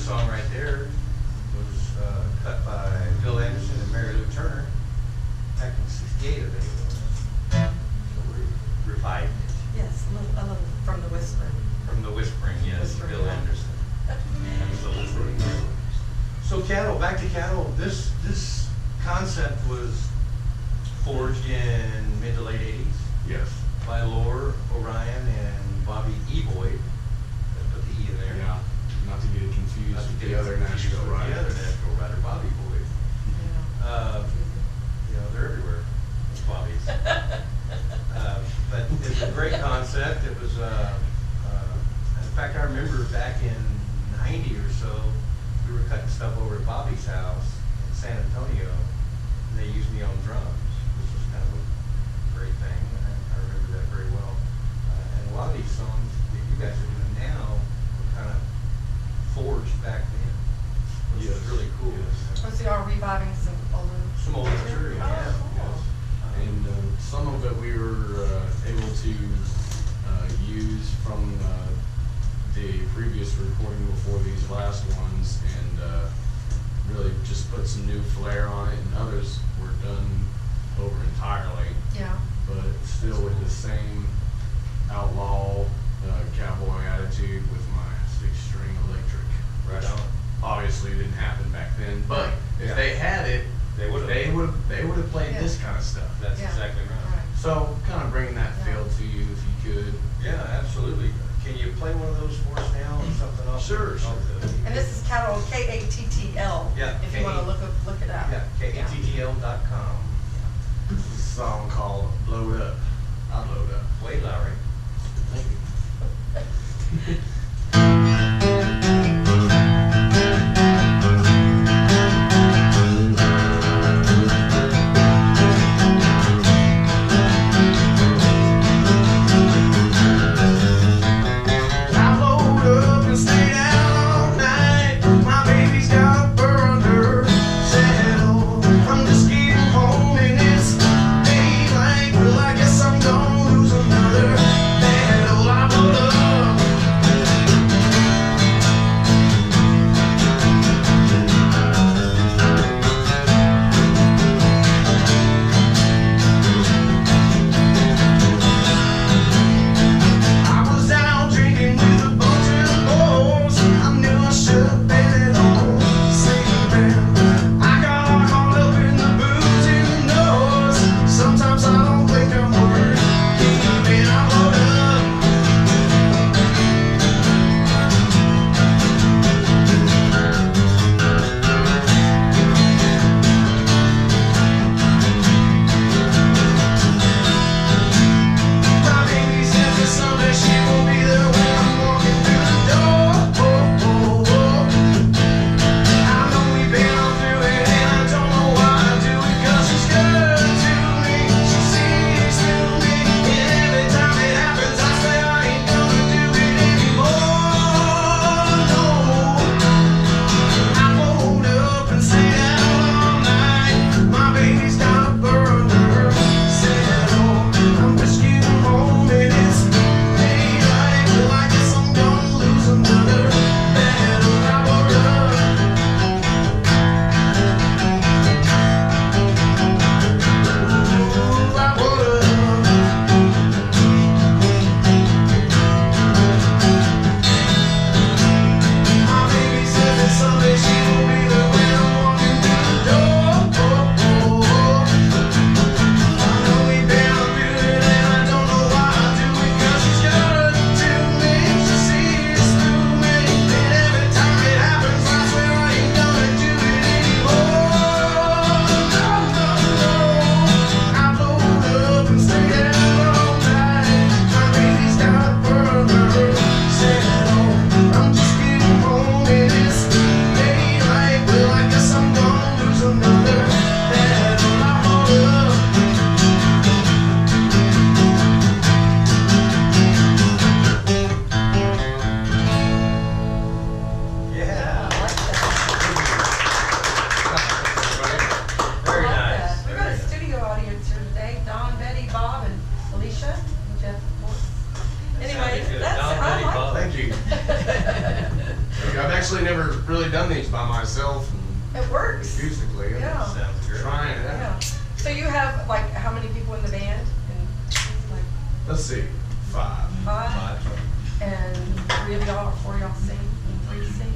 song right there was cut by Bill Anderson and Mary Lou Turner back in '68, I think it was. So we revived it. Yes, a little from the Whispering. From the Whispering, yes, Whispering, Bill yeah. Anderson. Absolutely. So cattle, back to cattle. This concept was forged in mid to late '80s. Yes. By Lowrie, Orion, and Bobby E. Boyd. Put the E in there. Yeah. Not to get it confused Not to with get the it other confused Nashville with rider. The other Nashville rider, Bobby Boyd. You know, they're everywhere, Bobbies. But it's a great concept. It was, in fact, I remember back in '90 or so, we were cutting stuff over at Bobby's house in San Antonio, and they used me on drums, which was kind of a great thing. I remember that very well. And a lot of these songs that you guys are doing now were kind of forged back then, which is really cool. Yes. So you are reviving some older. Some old material, yeah. Cool. And some of it we were able to use from the previous recording before these last ones, and really just put some new flair on it, and others were done over entirely, Yeah. but still with the same outlaw cowboy attitude with my 6-string electric. Right which on. Obviously didn't happen back then, but if Yeah. they had it, They would've. they would have played Yeah. this kind of stuff. That's Yeah. exactly right. Right. So kind of bringing that Yeah. feel to you if you could. Yeah, absolutely. Can you play one of those for us now or something off? Sure, off sure. the- And this is cattle Kattl. Yeah, If you want to look it up. Yeah, kattl.com. This is a song called Load Up. I load up. Wade Lowry. Thank you. I load up and stay out all night. My baby's got a burn under saddle. I'm just getting home and it's daylight. Well, I guess I'm gonna lose another really done these by myself and It works. acoustically. and Yeah. Sounds great. Trying it Yeah. out. So you have like how many people in the band? And like Let's see, 5. five? And 3 of y'all or 4 of y'all sing? And 3 sing?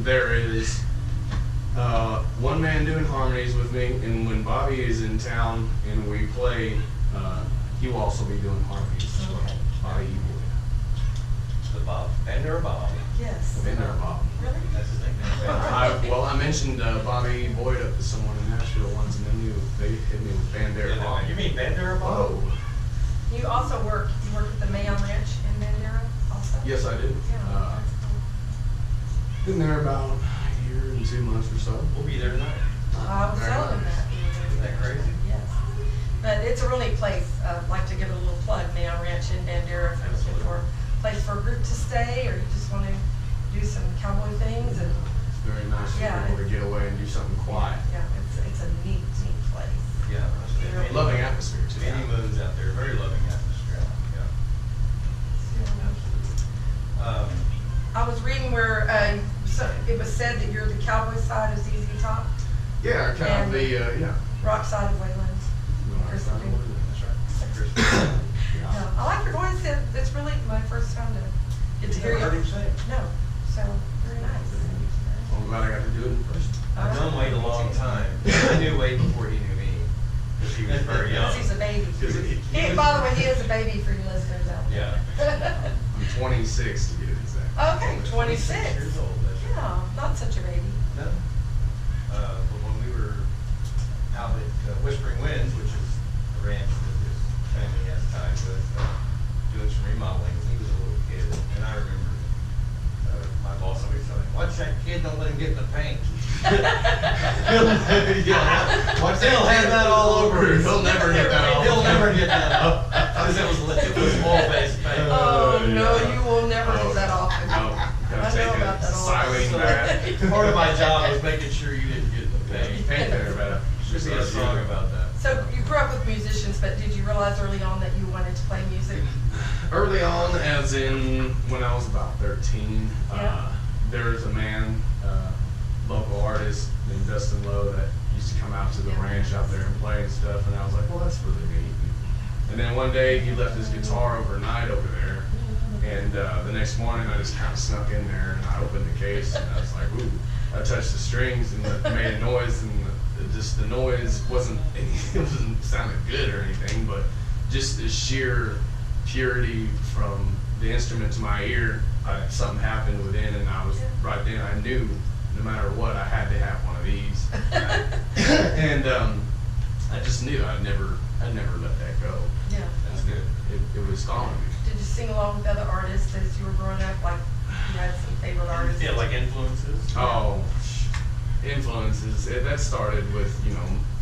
There is one man doing harmonies with me, and when Bobby is in town and we play, he will also be doing harmonies as well. Okay. Bobby The Bob, Bender or Bob? Yes. Boyd. Been there, Bob. Really? That's his nickname. I mentioned Bobby Boyd up to someone in Nashville once, and they hit me with Bandera Bob. You mean Bender or Bob? Whoa. You also work at the Mayon Ranch in Bandera also? Yes, I did. Yeah, that's cool. Been there about a year and 2 months or so. We'll be there tonight. I was Very telling him nice. that. Isn't that crazy? Yes. But it's a really place, I'd like to give it a little plug, Mayon Ranch in Bandera, if you're looking for a place for a group to stay, or you just want to do some cowboy things, and, It's very nice to Yeah, be able to get away and do something quiet. yeah, it's a neat place. Yeah. Really Loving atmosphere too. Many moons out there, very loving atmosphere. Yeah. I was reading where, so it was said that you're the cowboy side of ZZ Top, Yeah, kind of And- the, yeah. rock side of Wayland. That's right. That's right. Yeah, I like your voice. It's really my first time to get to hear Never heard him you. sing. No, so very nice. Well, I'm glad I got to do it in person. I've known Wade a long time. I knew Wade before he knew me, because he was very young. Because he's a baby. Because he- By the way, he is a baby for your listeners out there. Yeah. I'm 26 to get it exact. Okay, 26. Years old, that's right. Yeah, not such a baby. No. But when we were out at Whispering Winds, which is a ranch that his family has ties with, doing some remodeling, he was a little kid, and I remember my boss always telling me, "Watch that kid, don't let him get in the paint." Watch He'll have that all over. He'll never get that all He'll over. never get that off. Because it was oil-based paint. Oh, no, yeah. you will never get that off. No, I gotta know take about a that all. silane So, bath. part of my job was making sure you didn't get in the paint. Paint there, better. Should be a song about that. So you grew up with musicians, but did you realize early on that you wanted to play music? Early on, as in when I was about 13, Yeah. there was a man, local artist named Dustin Lowe, that used to come out to the Yeah. ranch out there and play and stuff, and I was like, well, that's really neat. And then one day he left his guitar overnight over there, and the next morning I just kind of snuck in there and I opened the case and I was like, ooh, I touched the strings and it made a noise, and the noise wasn't, it wasn't sounded good or anything, but just the sheer purity from the instrument to my ear, something happened within, and I was right then, I knew no matter what, I had to have one of these. And I just knew I'd never let that go. Yeah. That's good. It was calling me. Did you sing along with other artists as you were growing up? Like you had some favorite artists? Yeah, like influences. Oh, influences. That started with,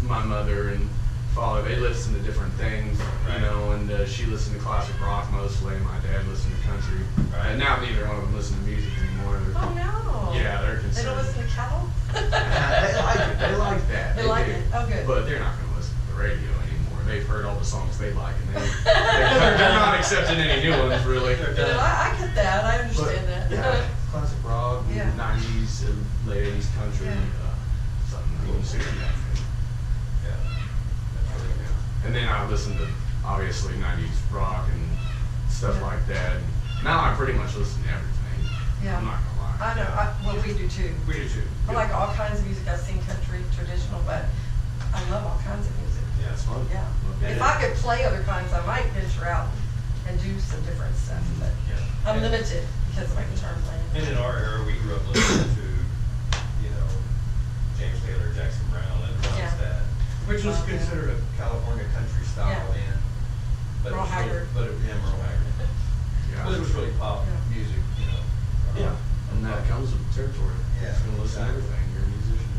my mother and father. They listened to different things, Right. and she listened to classic rock mostly. My dad listened to country. Right. Now neither one of them listen to music anymore. They're- Oh, no. Yeah, they're They concerned. don't listen to cattle? They like it. They like that. They like do. it. Oh, good. But they're not going to listen to the radio anymore. They've heard all the songs they like, and they're not accepting any new ones, really. They're You know, I get that. I understand that. Yeah, classic rock, Yeah. 90s, late 80s country, Yeah. something really sooner than that. Yeah. That's really good. And then I listened to, obviously, 90s rock and stuff Yeah. like that. Now I pretty much listen to everything. Yeah. I'm not going to lie. I know. Well, we do too. We do too. I like all kinds of music. I sing country, traditional, but I love all kinds of music. Yeah, it's fun. Yeah. Okay. If I could play other kinds, I might venture out and do some different stuff, but Yeah. I'm And- limited because of my guitar playing. And in our era, we grew up listening to, James Taylor, Jackson Brown, and Yeah. Ronstadt, which was Love that. considered a California country style Yeah. band. But it Merle was really- Haggard. But it, yeah, Merle Haggard. Yeah. But it was really pop Yeah. music, Yeah, and that comes with the territory. Yeah, You're going to listen to exactly. everything. You're a musician.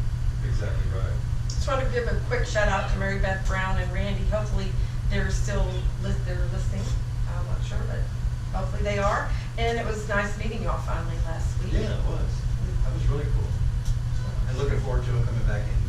Exactly right. Just want to give a quick shout out to Mary Beth Brown and Randy. Hopefully they're still they're listening. I'm not sure, but hopefully they are. And it was nice meeting y'all finally last week. Yeah, it was. That was really cool. And looking forward to him coming back in